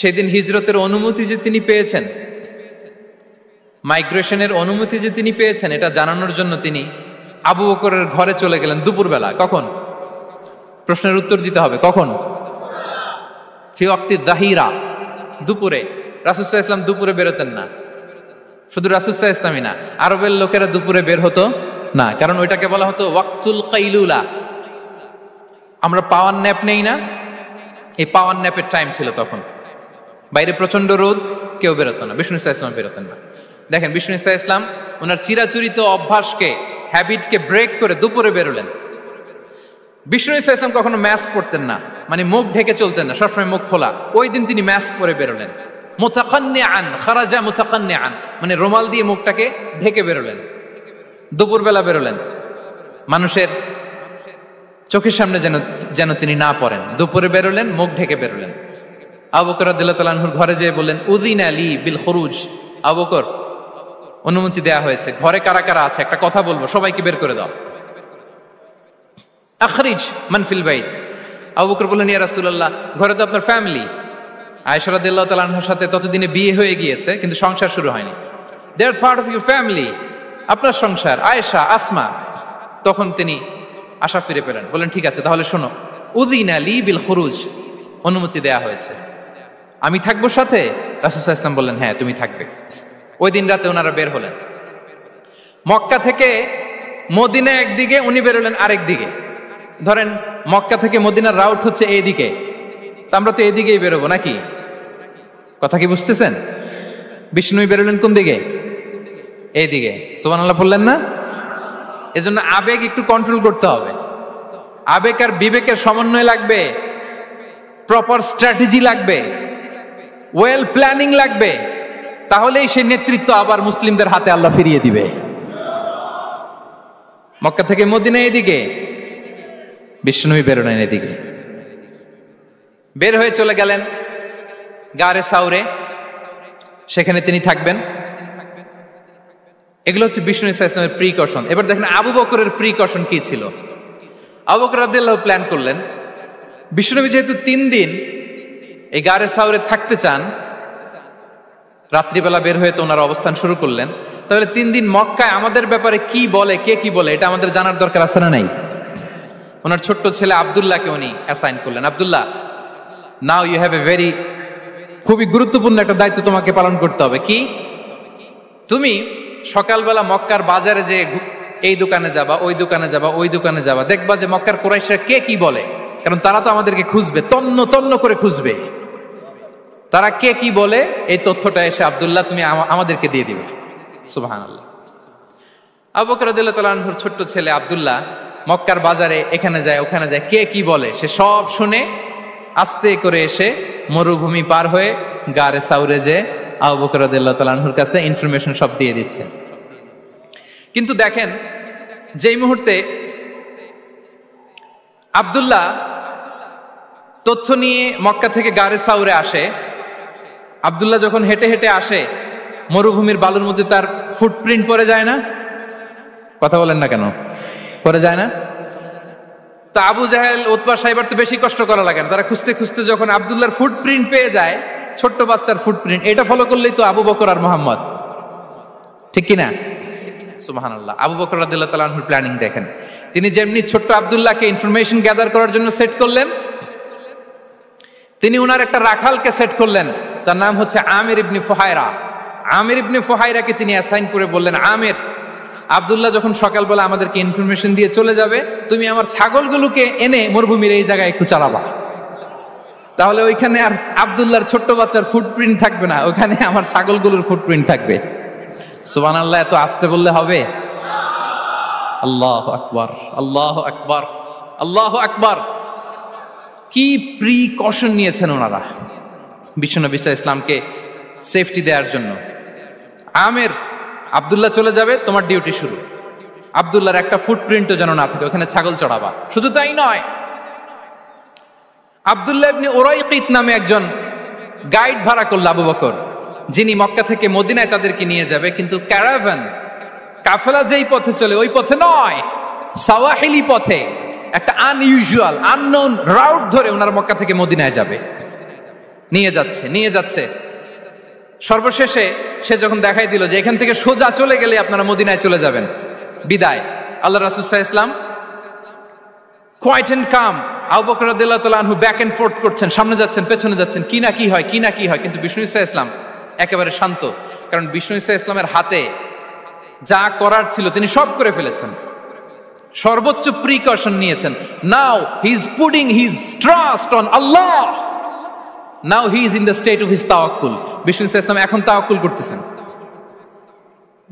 সেদিন হিজরতের অনুমতি যে তিনি পেয়েছেন, মাইগ্রেশনের অনুমতি যে তিনি পেয়েছেন এটা জানানোর জন্য তিনি আবু বকরের ঘরে চলে গেলেন দুপুরবেলা। কখন? প্রশ্নের উত্তর দিতে হবে, কখন? ফি ওয়াক্তি যাহিরা, দুপুরে। রাসূল সাল্লাল্লাহু আলাইহি ওয়াসাল্লাম দুপুরে বেরোতেন না। শুধু রাসূল সাল্লাল্লাহু আলাইহি ওয়াসাল্লামই না, আরবের লোকেরা দুপুরে বের হতো না, কারণ ওইটাকে বলা হতো ওয়াক্তুল কাইলুলা। আমরা পাওয়ার ন্যাপ নেই না, এই পাওয়ার ন্যাপের টাইম ছিল তখন। বাইরে প্রচন্ড রোদ, কেউ বেরোতো না, বিষ্ণু সাল্লাল্লাহু আলাইহি ওয়াসাল্লাম বেরোতেন না। দেখেন বিষ্ণু সাল্লাল্লাহু আলাইহি ওয়াসাল্লাম ওনার চিরাচরিত অভ্যাসকে, হ্যাবিটকে ব্রেক করে দুপুরে বেরোলেন। বিষ্ণু সাল্লাল্লাহু আলাইহি ওয়াসাল্লাম কখনো মাস্ক পরতেন না, মানে মুখ ঢেকে চলতেন না, সবসময় মুখ খোলা। ওই দিন তিনি মাস্ক পরে বেরোলেন। মুতাকান্নিআন, খারাজা মুতাকান্নিআন, মানে রুমাল দিয়ে মুখটাকে ঢেকে বেরোলেন, দুপুরবেলা বেরোলেন। মানুষের চোখের সামনে যেন তিনি না পড়েন, দুপুরে বেরোলেন, মুখ ঢেকে বেরোলেন। আবু বকর রাদিয়াল্লাহু তাআলা আনহুর ঘরে যেয়ে বললেন, উযিনা লি বিল খুরুজ। আবু বকর, অনুমতি দেয়া হয়েছে, ঘরে কারা কারা আছে একটা কথা বলবো, সবাইকে বের করে দাও। আখরিজ মান ফিল বাইত। আবু বকর বললেন, ইয়া রাসূলুল্লাহ, ঘরে তো আপনার ফ্যামিলি। আয়েশা রাদিয়াল্লাহু তাআলা আনহার সাথে ততদিনে বিয়ে হয়ে গিয়েছে, কিন্তু সংসার শুরু হয়নি। দে আর পার্ট অফ ইউর ফ্যামিলি, আপনার সংসার, আয়েশা, আসমা। তখন তিনি আশা ফিরে পেলেন, বলেন ঠিক আছে তাহলে শোনো, উযিনা লি বিল খুরুজ, অনুমতি দেয়া হয়েছে, আমি থাকবো সাথে? রাসূল সাল্লাল্লাহু আলাইহি ওয়াসাল্লাম বললেন, হ্যাঁ তুমি থাকবে। ওই দিন রাতে ওনারা বের হলেন। মক্কা থেকে মদিনা একদিকে, উনি বেরোলেন আরেক দিকে। ধরেন মক্কা থেকে মদিনার রাউট হচ্ছে এইদিকে, তা আমরা তো এদিকেই বেরোবো নাকি? কথা কি বুঝতেছেন? বিষ্ণু বেরোলেন কোন দিকে? এইদিকে। সুবহানাল্লাহ বললেন না? এজন্য আবেগ একটু কন্ট্রোল করতে হবে। আবেগ আর বিবেকের সমন্বয় লাগবে, প্রপার স্ট্র্যাটেজি লাগবে, ওয়েল প্ল্যানিং লাগবে, তাহলেই সেই নেতৃত্ব আবার মুসলিমদের হাতে আল্লাহ ফিরিয়ে দিবে। মক্কা থেকে মদিনা এদিকে, বিষ্ণু বেরোলেন এদিকে। বের হয়ে চলে গেলেন গারে সাউরে, সেখানে তিনি থাকবেন। এগুলো হচ্ছে বিষ্ণু ইসলামের প্রিকশন। এবার দেখেন আবু বকরের প্রিকশন কি ছিল। আবু বকর রাদিয়াল্লাহু প্ল্যান করলেন, বিষ্ণুনবী যেহেতু 3 দিন এই গারে সাউরে থাকতে চান, রাত্রিবেলা বের হয়ে তো ওনার অবস্থান শুরু করলেন, তাহলে 3 দিন মক্কায় আমাদের ব্যাপারে কি বলে, কে কি বলে, এটা আমাদের জানার দরকার আছে না নাই? ওনার ছোট্ট ছেলে আব্দুল্লাহকে উনি অ্যাসাইন করলেন। Abdullah, now you have a very, খুবই গুরুত্বপূর্ণ একটা দায়িত্ব তোমাকে পালন করতে হবে। কি? তুমি সকালবেলা মক্কার বাজারে যে এই দোকানে যাবা, ওই দোকানে যাবা, ওই দোকানে যাবা, দেখবা যে মক্কার কুরাইশরা কে কি বলে, কারণ তারা তো আমাদেরকে খুঁজবে, তন্ন তন্ন করে খুঁজবে। তারা কে কি বলে এই তথ্যটা এসে আব্দুল্লাহ তুমি আমাদেরকে দিয়ে দিবে। সুবহানাল্লাহ। আবু বকর রাদিয়াল্লাহু তাআলা আনহুর ছোট্ট ছেলে আব্দুল্লাহ মক্কার বাজারে এখানে যায় ওখানে যায়, কে কি বলে সে সব শুনে আস্তে করে এসে মরুভূমি পার হয়ে গারে সাউরে যে আবু বকর রাদিয়াল্লাহু তাআলা আনহুর কাছে ইনফরমেশন সব দিয়ে দিচ্ছে। কিন্তু দেখেন, যেই মুহূর্তে আব্দুল্লাহ তথ্য নিয়ে মক্কা থেকে গারে সাউরে আসে, আব্দুল্লাহ যখন হেঁটে হেঁটে আসে, মরুভূমির বালুর মধ্যে তার ফুটপ্রিন্ট পড়ে যায় না? কথা বলেন না কেন? পড়ে যায় না? তা আবু জাহেল, উতবা সাইবার তো বেশি কষ্ট করা লাগে না, তারা খুঁজতে খুঁজতে যখন আব্দুল্লাহর ফুটপ্রিন্ট পেয়ে যায়, ছোট্ট বাচ্চার ফুটপ্রিন্ট, এটা ফলো করলেই তো আবু বকর আর মুহাম্মদ, ঠিক কিনা? সুবহানাল্লাহ। আবু বকর রাদিয়াল্লাহু তাআলা আনহুর প্ল্যানিং দেখেন, তিনি যেমনি ছোট্ট আব্দুল্লাহকে ইনফরমেশন গ্যাদার করার জন্য সেট করলেন, তিনি উনার একটা রাখালকে সেট করলেন, তার নাম হচ্ছে আমির ইবনে ফুহায়রা। আমির ইবনে ফুহায়রাকে তিনি অ্যাসাইন করে বললেন, আমির, আব্দুল্লাহ যখন সকালবেলা আমাদেরকে ইনফরমেশন দিয়ে চলে যাবে, তুমি আমার ছাগলগুলোকে এনে মরুভূমির এই জায়গায় একটু চালাবা, তাহলে ওইখানে আর আব্দুল্লাহর ছোট্ট বাচ্চার ফুটপ্রিন্ট থাকবে না, ওখানে আমার ছাগলগুলোর ফুটপ্রিন্ট থাকবে। সুবহানাল্লাহ। এত আসতে বললে হবে? আল্লাহু আকবার, আল্লাহু আকবার, আল্লাহু আকবার। কি প্রিকশন নিয়েছেন ওনারা বিশ্বনবী সাল্লাল্লাহু আলাইহি ওয়াসাল্লামকে সেফটি দেওয়ার জন্য। আমির, আব্দুল্লাহ চলে যাবে, তোমার ডিউটি শুরু, আব্দুল্লাহর একটা ফুটপ্রিন্টও যেন না থাকে, ওখানে ছাগল চড়াবা। শুধু তাই নয়, আব্দুল্লাহ ইবনে উরাইকিত নামে একজন গাইড ভাড়া করল আবু বকর, যিনি মক্কা থেকে মদিনায় তাদেরকে নিয়ে যাবে, কিন্তু ক্যারাভান, কাফেলা যেই পথে চলে ওই পথে নয়, সাওয়াহিলি পথে, একটা আনইউজুয়াল আননোন রাউট ধরে ওনার মক্কা থেকে মদিনায় যাবে। নিয়ে যাচ্ছে সর্বশেষে সে যখন দেখাই দিল যে এখান থেকে সোজা চলে গেলে আপনারা মদিনায় চলে যাবেন, বিদায়। আল্লাহ রাসূল সাল্লাল্লাহু আলাইহি ওয়াসাল্লাম কোয়াইট এন্ড কাম, আবু বকর রাদিয়াল্লাহু তাআলা আনহু ব্যাক এন্ড ফোর্থ করছেন, সামনে যাচ্ছেন পেছনে যাচ্ছেন, কি না কি হয়, কি না কি হয়। কিন্তু বিষ্ণু সাল্লাল্লাহু আলাইহি ওয়াসাল্লাম একেবারে শান্ত, কারণ বিষ্ণু সাল্লাল্লাহু আলাইহি ওয়াসাল্লামের হাতে যা করার ছিল তিনি সব করে ফেলেছেন, সর্বোচ্চ প্রিকশন নিয়েছেন। Now he is putting his trust on Allah, now he is in the state of his তাওয়াক্কুল। বিষ্ণু সাল্লাল্লাহু আলাইহি ওয়াসাল্লাম এখন তাওয়াক্কুল করতেছেন।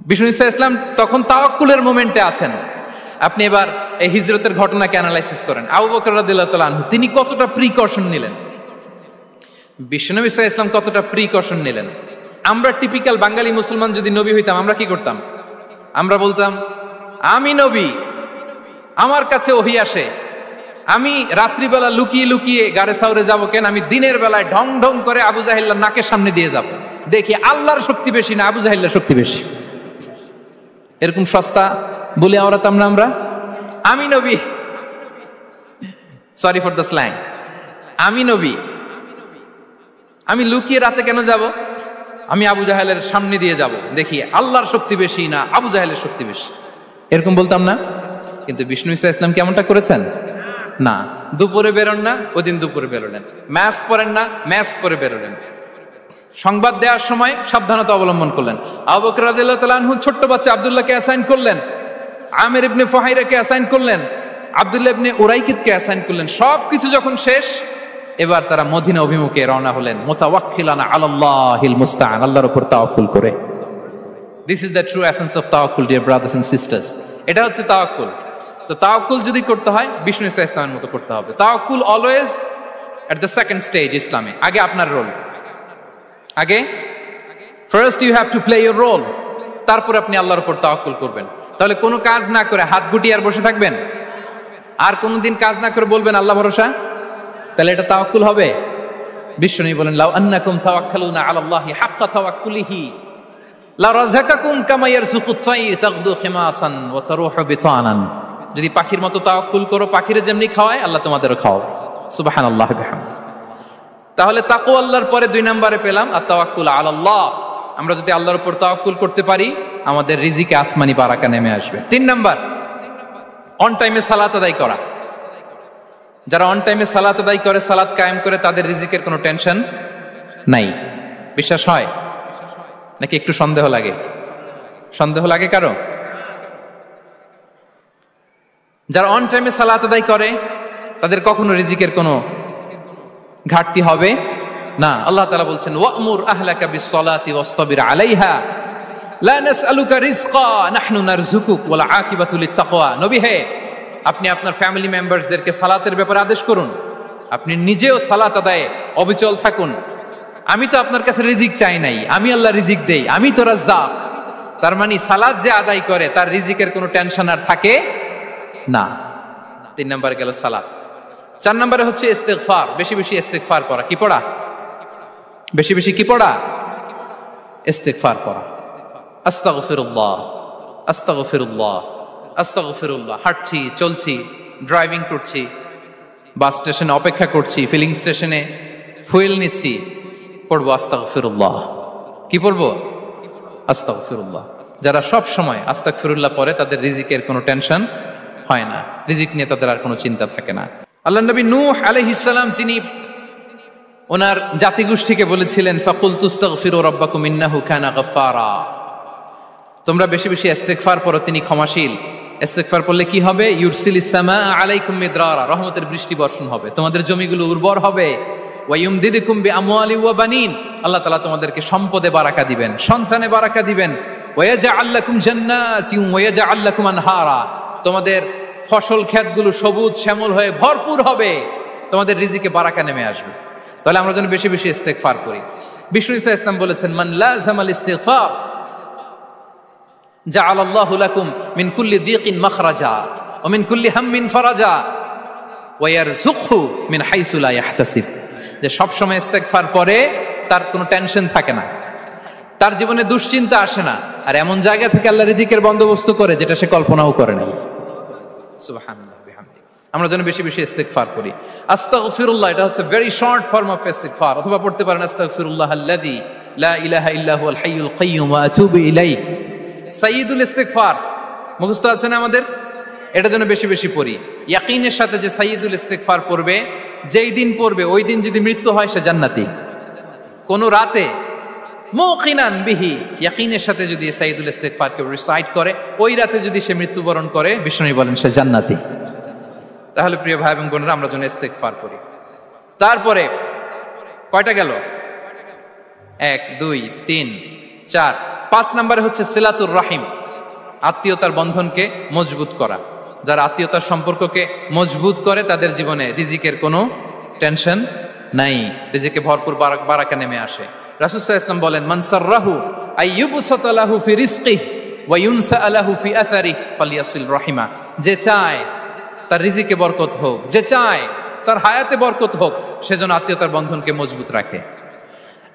বিষ্ণু সাল্লাল্লাহু আলাইহি ওয়াসাল্লাম তখন তাওয়াক্কুলের মোমেন্টে আছেন। আপনি এবার এই হিজরতের ঘটনাকে অ্যানালাইসিস করেন। আবু বকর রাদিয়াল্লাহু তাআলা আনহু তিনি কতটা প্রিকশন নিলেন, বিশ্বনবী সাল্লাল্লাহু আলাইহি ওয়াসাল্লাম কতটা প্রিকশন নিলেন। আমরা টিপিক্যাল বাঙালি মুসলমান যদি নবী হইতাম আমরা কি করতাম? আমরা বলতাম আমি নবী, আমার কাছে ওহী আসে, আমি রাত্রিবেলা লুকিয়ে লুকিয়ে গারে সাউরে যাব কেন, আমি দিনের বেলায় ঢং ঢং করে আবু জাহেলের নাকের সামনে দিয়ে যাব, দেখি আল্লাহর শক্তি বেশি না আবু জাহেলের শক্তি বেশি। এরকম সস্তা বলে আওড়াতাম না আমরা? আমি নবী, সরি ফর দ্য স্ল্যাং, আমি নবী, আমি লুকিয়ে রাতে কেন যাব, আমি আবু জাহেলের সামনে দিয়ে যাব, দেখি আল্লাহর শক্তি বেশি না আবু জাহেলের শক্তি বেশি। এরকম বলতাম না? কিন্তু বিষ্ণু ঈসা ইসলাম কেমনটা করেছেন? না, দুপুরে বেরোন না, ওই দিন দুপুরে বেরোলেন। মাস্ক পরেন না, মাস্ক পরে বেরোলেন। সংবাদ দেওয়ার সময় সাবধানতা অবলম্বন করলেন। আবু বকর রাদিয়াল্লাহু তাআলা আনহু ছোট্ট বাচ্চা আব্দুল্লাহকে অ্যাসাইন করলেন, আমির ইবনে ফুহাইরাকে অ্যাসাইন করলেন, আব্দুল্লাহ ইবনে উরাইকিতকে অ্যাসাইন করলেন। সবকিছু যখন শেষ, এবার তারা মদিনা অভিমুখে রওনা হলেন, মুতাওয়াক্কিলানা আলাল্লাহিল মুস্তাআন, আল্লাহর উপর তাওয়াক্কুল করে। This is the true essence of তাওয়াক্কুল, ডিয়ার ব্রাদার্স এন্ড সিস্টার্স। এটা হচ্ছে তাওয়াক্কুল। তো তাওয়াক্কুল যদি করতে হয় বিষ্ণু ঈসা ইসলামের মতো করতে হবে। তাওয়াক্কুল always at the second stage ইসলামে। আগে আপনার রোল, আগে first you have to play your role, তারপর আপনি আল্লাহর উপর তাওয়াক্কুল করবেন। তাহলে কোনো কাজ না করে হাত গুটিয়ে আর বসে থাকবেন, আর কোনোদিন কাজ না করে বলবেন আল্লাহ ভরসা, তাহলে এটা তাওয়াক্কুল হবে? বিশ্বনবী বলেন লাউ আন্নাকুম তাওয়াক্কালুনা আলাল্লাহি হাক্কা তাওয়াক্কুলিহি লা রাযাকাকুম কামা ইয়ারযুকুত তাইর তাগদু খিমাসান ওয়া তারুহু বিতানান। যদি পাখির মতো তাওয়াক্কুল করো, পাখিরে যেমনি খাওয়ায় আল্লাহ তোমাদেরও খাওয়াবে। সুবহানাল্লাহ বিহামদিহি। তাহলে তাকওয়া আল্লাহর পরে 2 নম্বরে পেলাম আত-তাওয়াক্কুল আলাল্লাহ। আমরা যদি আল্লাহর উপর তাওয়াক্কুল করতে পারি, আমাদের রিজিকে আসমানি বারাকা নেমে আসবে। 3 নাম্বার, অন টাইমে সালাত আদায় করা। যারা অন টাইমে সালাত আদায় করে, সালাত কায়েম করে, তাদের রিজিকের কোনো টেনশন নাই। বিশ্বাস হয় নাকি একটু সন্দেহ লাগে? সন্দেহ লাগে কারো? যারা অন টাইমে সালাত আদায় করে তাদের কখনো রিজিকের কোনো ঘাটতি হবে না। আল্লাহ তাআলা বলছেন ওয়া'মুর আহলাকা বিস-সালাতি ওয়াসতাবির আলাইহা লা নাসআলুকা রিজকা নাহনু নারযুকুক ওয়াল আকিবাতু লিত-তাকওয়া। নবী হে, আপনি আপনার ফ্যামিলি মেম্বারসদেরকে সালাতের ব্যাপারে আদেশ করুন, আপনি নিজেও সালাত আদায়ে অবিচল থাকুন। আমি তো আপনার কাছে রিজিক চাই নাই, আমি আল্লাহ রিজিক দেই, আমি তো রাজ্জাক। তার মানে সালাত যে আদায় করে তার রিজিকের কোনো টেনশন আর থাকে না। 3 নম্বরে গেল সালাত। 4 নম্বরে হচ্ছে ইস্তিগফার, বেশি বেশি ইস্তিগফার করা। কি পড়া? বেশি বেশি কি পড়া? ইস্তিগফার করা। আস্তাগফিরুল্লাহ, আস্তাগফিরুল্লাহ, আস্তাগফিরুল্লাহ। হাঁটছি, চলছি, ড্রাইভিং করছি, বাস স্টেশনে অপেক্ষা করছি, ফিলিং স্টেশনে ফুয়েল নিচ্ছি, পড়বো আস্তাগফিরুল্লাহ। কি পড়বো? আস্তাগফিরুল্লাহ। যারা সব সময় আস্তাগফিরুল্লাহ পড়ে তাদের রিজিকের কোনো টেনশন হয় না, রিজিক নিয়ে তাদের আর কোনো চিন্তা থাকে না। আল্লাহ নবী নূহ আলাইহিস সালাম যিনি ওনার জাতিগোষ্ঠীকে বলেছিলেন ফাকুলতু আস্তাগফিরু রাব্বাকুম ইন্নাহু কানা গাফফারা, তোমরা বেশি বেশি ইস্তিগফার পড়ো, তিনি ক্ষমাশীল। ইস্তিগফার পড়লে কি হবে? ইউরসিলিস সামাআ আলাইকুম মিদরারা, রহমতের বৃষ্টি বর্ষণ হবে, তোমাদের জমিগুলো উর্বর হবে। ওয়া ইউমদিদুকুম বিআমওয়ালি ওয়া বানিন, আল্লাহ তাআলা তোমাদেরকে সম্পদে বারাকা দিবেন, সন্তানে বারাকা দিবেন। ওয়া ইয়াজআল লাকুম জান্নাতিন ওয়া ইয়াজআল লাকুম আনহারা, তোমাদের ফসল ক্ষেতগুলো সবুজ শ্যামল হয়ে ভরপুর হবে, তোমাদের রিজিকে বারাকা নেমে আসবে। তাহলে আমরা যেন বেশি বেশি ইস্তিগফার করি। বিষ্ণু ঈসা ইসলাম বলেছেন মান লাযামাল ইস্তিগফার জাআলাল্লাহু লাকুম মিন কুল্লি দিকিন মাখরাজা ওয়া মিন কুল্লি হাম্মিন ফারাজা ওয়া ইয়ারযুকহু মিন হাইসু লা ইয়াহতাসিব। যে সব সময় ইস্তিগফার পড়ে তার কোনো টেনশন থাকে না, তার জীবনে দুশ্চিন্তা আসে না, আর এমন জায়গা থেকে আল্লাহ রিজিকের বন্দোবস্ত করে যেটা সে কল্পনাও করে নাই। সুবহানাল্লাহ বিহামদিহি। আমরা যেন বেশি বেশি ইস্তিগফার করি। আস্তাগফিরুল্লাহ, এটা হচ্ছে ভেরি শর্ট ফর্ম অফ ইস্তিগফার। অথবা পড়তে পারেন আস্তাগফিরুল্লাহ আল্লাযী লা ইলাহা ইল্লা হুয়াল হাইয়ুল কাইয়্যুম ওয়া আতুবু ইলাইহি। সাইয়্যিদুল ইস্তিগফার মুখস্থ আছে না আমাদের? এটা যেন বেশি বেশি পড়ি। ইয়াকিনের সাথে যে সাইয়্যিদুল ইস্তিগফার পড়বে, যেই দিন পড়বে ওই দিন যদি মৃত্যু হয় সে জান্নাতি। কোন রাতে মুকিনান বিহি, ইয়াকিনের সাথে যদি সাইয়্যিদুল ইস্তিগফার কে রিসাইট করে, ওই রাতে যদি সে মৃত্যুবরণ করে, বিষ্ণু বলেন সে জান্নাতি। তাহলে প্রিয় ভাই এবং বোনেরা, আমরা যেন ইস্তিগফার করি। তারপরে কয়টা গেল? 1 2 3 4 5 নম্বরে হচ্ছে সিলাতুর রাহিম, আত্মীয়তার বন্ধনকে মজবুত করা। যারা আত্মীয়তার সম্পর্ককে মজবুত করে তাদের জীবনে রিজিকের কোনো টেনশন নাই, রিজিকে ভরপুর বারাকা নেমে আসে। রাসূল সাল্লাল্লাহু আলাইহি ওয়াসাল্লাম বলেন, মান সাররাহু আইয়ুবসাতা লাহু ফি রিজকিহি ওয়া ইউনসা লাহু ফি আসারিহি ফালিয়াসিল রাহিমা। যে চায় তার রিজিকে বরকত হোক, যে চায় তার হায়াতে বরকত হোক, সেজন্য আত্মীয়তার বন্ধনকে মজবুত রাখে।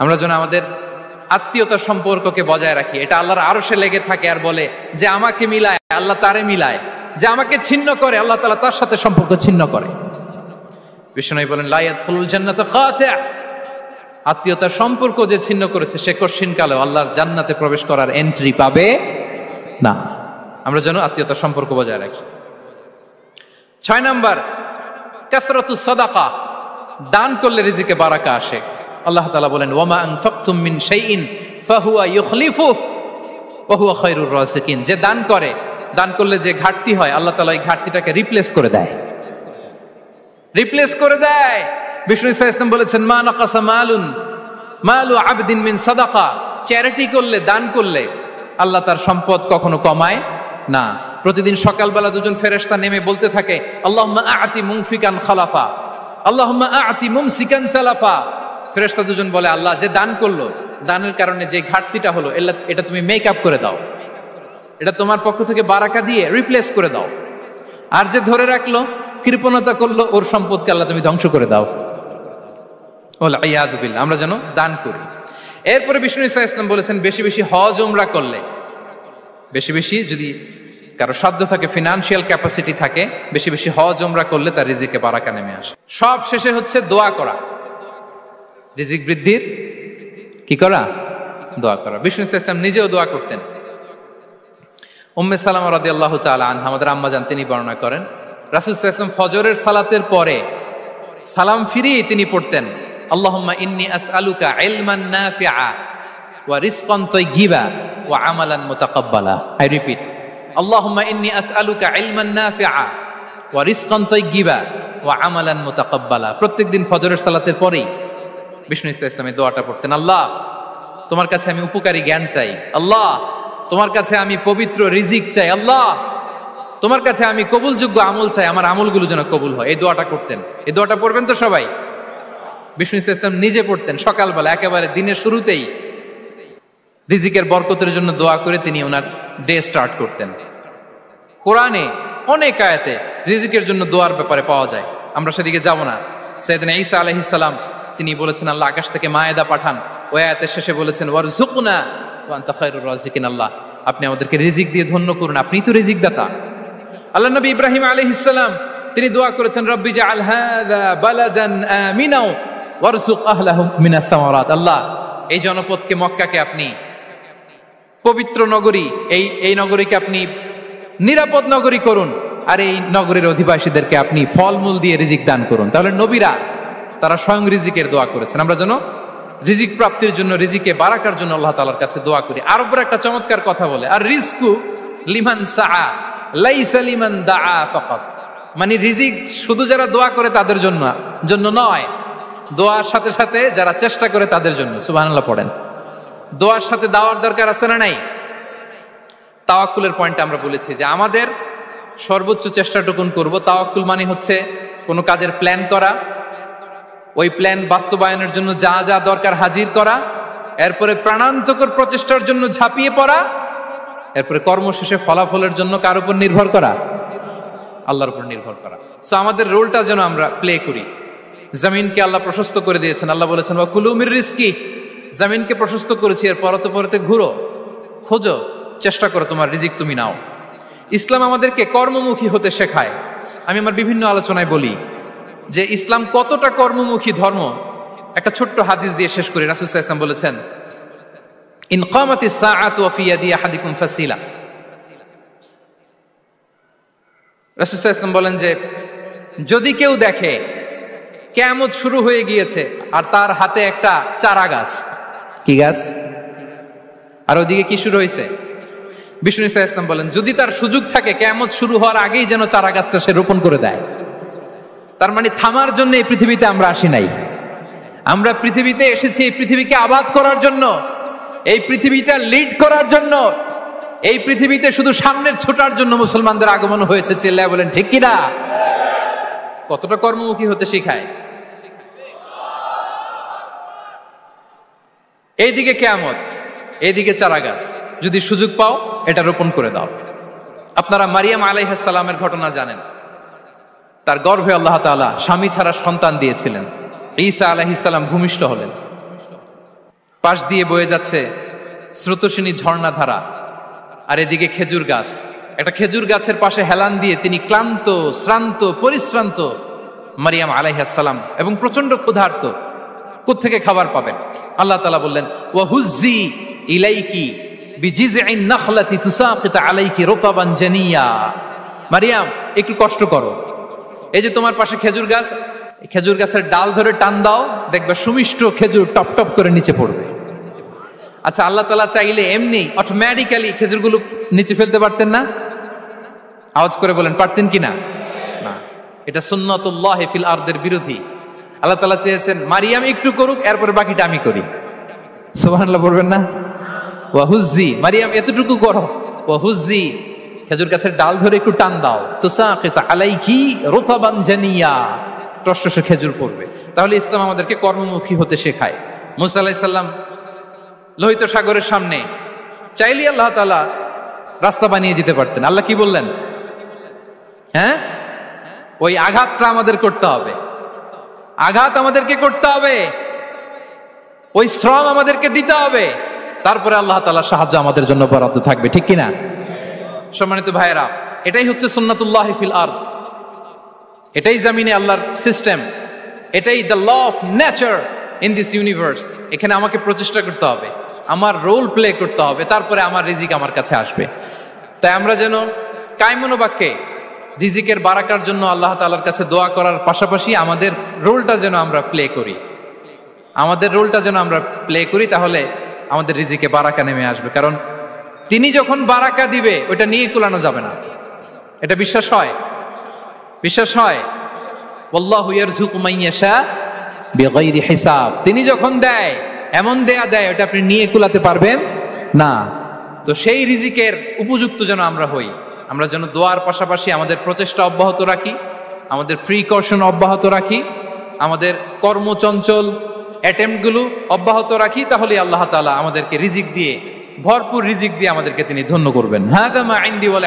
আমরা যেন আমাদের আত্মীয়তার সম্পর্ককে বজায় রাখি। এটা আল্লাহর আরশে লেগে থাকে আর বলে যে আমাকে মিলায়, আল্লাহ তারে মিলায়। যে আমাকে ছিন্ন করে, আল্লাহ তাআলা তার সাথে সম্পর্ক ছিন্ন করে। বিষ্ণু বলেন, লা ইয়াদখুলুল জান্নাতা খাতি', আত্মীয়তার সম্পর্ক যে ছিন্ন করেছে সে কশিনকালেও আল্লাহর জান্নাতে প্রবেশ করার এন্ট্রি পাবে না। আমরা যেন আত্মীয়তার সম্পর্ক বজায় রাখি। 6 নাম্বার, কাসরাতুস সাদাকা, দান করলে রিজিকে বারাকা আসে। আল্লাহ তাআলা বলেন, ওয়ামা আনফাকতুম মিন শাইইন ফাহুয়া ইউখলিফুহু ওয়া হুয়া খায়রুর রাযিকিন। যে দান করে, দান করলে যে ঘাটতি হয়, আল্লাহ তাআলা এই ঘাটতিটাকে রিপ্লেস করে দেয়, রিপ্লেস করে দেয়। বিষ্ণু সাল্লাল্লাহু আলাইহি ওয়াসাল্লাম বলেছেন, মা নাকাসা মালু আবদিন মিন সাদাকা। চ্যারিটি করলে, দান করলে আল্লাহ তার সম্পদ কখনো কমায় না। প্রতিদিন সকালবেলা দুজন ফেরেশতা নেমে বলতে থাকে, আল্লাহুম্মা আ'তি মুনফিকান খালাফা, আল্লাহুম্মা আ'তি মুমসিকান তালাফা। ফেরেশতা দুজন বলে, আল্লাহ যে দান করলো, দানের কারণে যে ঘাটতিটা হলো, এটা তুমি মেক আপ করে দাও, এটা তোমার পক্ষ থেকে বারাকা দিয়ে রিপ্লেস করে দাও। আর যে ধরে রাখলো, কৃপণতা করলো, ওর সম্পদকে আল্লাহ তুমি ধ্বংস করে দাও। ওয়াল ইয়াযু বিল্লাহ। আমরা যেন দান করি। এরপরে বিষ্ণু সাল্লাল্লাহু আলাইহি ওয়াসাল্লাম বলেছেন, বেশি বেশি হজ উমরা করলে, বেশি বেশি যদি কারো সাধ্য থাকে, ফিনান্সিয়াল ক্যাপাসিটি থাকে, বেশি বেশি হজ উমরা করলে তার রিজিকে বারাকা নেমে আসে। সব শেষে হচ্ছে দোয়া করা, রিজিক বৃদ্ধির কি করা? দোয়া করা। বিষ্ণু সাল্লাল্লাহু আলাইহি ওয়াসাল্লাম নিজেও দোয়া করতেন। উম্মে সালামা রাদিয়াল্লাহু তাআলা আনহা, আমাদের আম্মা জান, তিনি বর্ণনা করেন, রাসূল সাল্লাল্লাহু আলাইহি ওয়াসাল্লাম ফজরের সালাতের পরে সালাম ফিরিয়ে তিনি পড়তেন, আল্লাহুম্মা ইন্নী আসআলুকা ইলমান নাফিআ ওয়া রিজকান তাইয়্যিবা ওয়া আমালান মুতাকাব্বালা। আই রিপিট, আল্লাহুম্মা ইন্নী আসআলুকা ইলমান নাফিআ ওয়া রিজকান তাইয়্যিবা ওয়া আমালান মুতাকাব্বালা। প্রত্যেকদিন ফজরের সালাতের পরেই বিষ্ণু সাল্লাল্লাহু আলাইহি ওয়াসাল্লাম এই দোয়াটা পড়তেন, আল্লাহ তোমার কাছে আমি উপকারী জ্ঞান চাই, আল্লাহ তোমার কাছে আমি পবিত্র রিজিক চাই, আল্লাহ তোমার কাছে আমি কবুলযোগ্য আমল চাই, আমার আমলগুলো যেন কবুল হয়। এই দোয়াটা করতেন। এই দোয়াটা পড়বেন তো সবাই? বিষ্ণু সাল্লাল্লাহু আলাইহি ওয়াসাল্লাম নিজে পড়তেন সকালবেলা, একেবারে দিনের শুরুতেই রিজিকের বরকতের জন্য দোয়া করে তিনি ওনার ডে স্টার্ট করতেন। কোরআনে অনেক আয়াতে রিজিকের জন্য দোয়ার ব্যাপারে পাওয়া যায়, আমরা সেদিকে যাব না। সাইয়েদনা ঈসা আলাইহিস সালাম তিনি বলেছেন, আল্লাহ আকাশ থেকে মায়েদা পাঠান। ওই আয়াতের শেষে বলেছেন, ওয়ারযুকনা ওয়া আনতা খায়রুর রাযিকিন, আল্লাহ আপনি আমাদেরকে রিজিক দিয়ে ধন্য করুন, আপনিই তো রিজিক দাতা। আল্লাহ নবী ইব্রাহিম আলাইহিস সালাম তিনি দোয়া করেছেন, রব্বি জাআল হাযা বালাদান আমিনা ওয়ারযুক আহলাহু মিনাস সামারাত। আল্লাহ এই জনপদকে, মক্কাকে আপনি পবিত্র নগরী, এই নগরীকে আপনি নিরাপদ নগরী করুন, আর এই নগরীর অধিবাসীদেরকে আপনি ফলমূল দিয়ে রিজিক দান করুন। তাহলে নবীরা তারা স্বয়ং রিজিকের দোয়া করেছেন। আমরা যেন রিজিক প্রাপ্তির জন্য, রিজিকে বারাকার জন্য আল্লাহ তাআলার কাছে দোয়া করি। আরবরা একটা চমৎকার কথা বলে, আর রিজকু লিমান সাআ লাইসা লিমান দাআ ফাকাত। মানে রিজিক শুধু যারা দোয়া করে তাদের জন্য নয়, দোয়ার সাথে সাথে যারা চেষ্টা করে তাদের জন্য। সুবহানাল্লাহ পড়েন। দোয়ার সাথে দাওয়ার দরকার আছে না নাই? তাওয়াক্কুলের পয়েন্টে আমরা বলেছি যে আমাদের সর্বোচ্চ চেষ্টাটুকুন করব। তাওয়াক্কুল মানে হচ্ছে কোনো কাজের প্ল্যান করা, ওই প্ল্যান বাস্তবায়নের জন্য যা যা দরকার হাজির করা, এরপরে প্রাণান্তকর প্রচেষ্টার জন্য ঝাঁপিয়ে পড়া, এরপরে কর্মশেষে ফলাফলের জন্য কার উপর নির্ভর করা? আল্লাহর উপর নির্ভর করা। সো আমাদের রোলটা যেন আমরা প্লে করি। জমিনকে আল্লাহ প্রশস্ত করে দিয়েছেন, আল্লাহ বলেছেন ওয়া কুলু মির রিজকি, জমিনকে প্রশস্ত করেছি, এর পরতে পরতে ঘুরো, খোঁজো, চেষ্টা করো তোমার রিজিক তুমি নাও। ইসলাম আমাদেরকে কর্মমুখী হতে শেখায়। আমি আমার বিভিন্ন আলোচনায় বলি যে ইসলাম কতটা কর্মমুখী ধর্ম। একটা ছোট্ট হাদিস দিয়ে শেষ করি। রাসূল সাল্লাল্লাহু আলাইহি ওয়াসাল্লাম বলেছেন, ইন কামাতিস সাআতু ওয়া ফি ইয়াদি আহাদিকুম ফাসিলা। রাসূল সাল্লাল্লাহু আলাইহি ওয়াসাল্লাম বলেন যে যদি কেউ দেখে কিয়ামত শুরু হয়ে গিয়েছে আর তার হাতে একটা চারা গাছ, কি গাছ, আর ওদিকে কি শুরু হয়েছে, বিষ্ণু সাল্লাল্লাহু আলাইহি ওয়াসাল্লাম বলেন যদি তার সুযোগ থাকে কিয়ামত শুরু হওয়ার আগেই যেন চারা গাছটা সে রোপণ করে দেয়। তার মানে থামার জন্য এই পৃথিবীতে আমরা আসি নাই। আমরা পৃথিবীতে এসেছি এই পৃথিবীকে আবাদ করার জন্য, এই পৃথিবীটা লিড করার জন্য। এই পৃথিবীতে শুধু সামনের ছোটার জন্য মুসলমানদের আগমন হয়েছে। চিল্লায় বলেন ঠিক কিনা? কতটা কর্মমুখী হতে শেখায়। এইদিকে কিয়ামত, এইদিকে চারা গাছ, যদি সুযোগ পাও এটা রোপণ করে দাও। আপনারা মারিয়াম আলাইহিস সালামের ঘটনা জানেন। তার গর্ভে আল্লাহ তাআলা স্বামী ছাড়া সন্তান দিয়েছিলেন। ঈসা আলাইহিস সালাম ভূমিষ্ঠ হলেন। পাশ দিয়ে বয়ে যাচ্ছে স্রোতস্বিনী ঝর্ণাধারা, আর এদিকে খেজুর গাছ। একটা খেজুর গাছের পাশে হেলান দিয়ে তিনি ক্লান্ত, শ্রান্ত, পরিশ্রান্ত মারিয়াম আলাইহিস সালাম, এবং প্রচন্ড ক্ষুধার্ত। কোত্থেকে খাবার পাবেন? আল্লাহ তাআলা বললেন, ওয়া হুজ্জি ইলাইকি বিজিযইন নাখলাতি তুসাকিত আলাইকি রুতাবান জানিয়া। মারিয়াম, একটু কষ্ট করো। এই যে তোমার পাশে খেজুর গাছ, খেজুর গাছের ডাল ধরে টান দাও, দেখবে সুমিষ্ট খেজুর টপ টপ করে নিচে পড়বে। আচ্ছা, আল্লাহ তাআলা চাইলে এমনি অটোমেটিক্যালি খেজুরগুলো নিচে ফেলতে পারতেন না? আওয়াজ করে বলেন, পারতেন কিনা? না, এটা সুন্নাতুল্লাহি ফিল আরদের বিরোধী। আল্লাহ তাআলা চেয়েছেন মারিয়াম একটু করুক, এরপরে বাকিটা আমি করি। সুবহানাল্লাহ বলবেন না? ওয়া হুজ্জি, মারিয়াম এতটুকু করো। ওয়া হুজ্জি, খেজুর গাছের ডাল ধরে একটু টান দাও, তুসাকিত আলাইকি রুতাবান জানিয়া, টসটসে খেজুর পড়বে। তাহলে ইসলাম আমাদেরকে কর্মমুখী হতে শেখায়। মুসা আলাইহিস সালাম লোহিত সাগরের সামনে চাইলে আল্লাহ তাআলা রাস্তা বানিয়ে দিতে পারতেন। আল্লাহ কি বললেন? হ্যাঁ, ওই আঘাতটা আমাদের করতে হবে, আঘাত আমাদেরকে করতে হবে, ওই শ্রম আমাদেরকে দিতে হবে, তারপরে আল্লাহ তাআলা সাহায্য আমাদের জন্য বরাদ্দ থাকবে। ঠিক কিনা? সম্মানিত ভাইয়েরা, এটাই হচ্ছে সুন্নাতুল্লাহি ফিল আরদ। এটাই জমিনে আল্লাহর সিস্টেম, এটাই the law of nature in this universe. এখানে আমাকে প্রচেষ্টা করতে হবে, আমার রোল প্লে করতে হবে, তারপরে আমার রিজিক আমার কাছে আসবে। তাই আমরা যেন কায়মনোবাক্যে রিজিকের বারাকার জন্য আল্লাহ তাআলার কাছে দোয়া করার পাশাপাশি আমাদের রোলটা যেন আমরা প্লে করি, আমাদের রোলটা যেন আমরা প্লে করি, তাহলে আমাদের রিজিকে বারাকা নেমে আসবে। কারণ তিনি যখন বারাকা দিবে ওইটা নিয়ে কুলানো যাবে না। এটা বিশ্বাস হয়? বিশ্বাস হয়? ওয়াল্লাহু ইয়ারযুকু মান ইয়াশা বিগাইরি হিসাব। তিনি যখন দেয় এমন দেয়া দেয় ওটা আপনি নিয়ে কুলাতে পারবেন না। তো সেই রিজিকের উপযুক্ত যেন আমরা হই। আমরা যেন দোয়ার পাশাপাশি আমাদের প্রচেষ্টা অব্যাহত রাখি, আমাদের প্রিকশন অব্যাহত রাখি, আমাদের কর্মচঞ্চল অ্যাটেম্পটগুলো অব্যাহত রাখি, তাহলে আল্লাহ তাআলা আমাদেরকে রিজিক দিয়ে, ভরপুর রিজিক দিয়ে আমাদেরকে তিনি ধন্য করবেন। হাদা মা ইনদি ওয়াল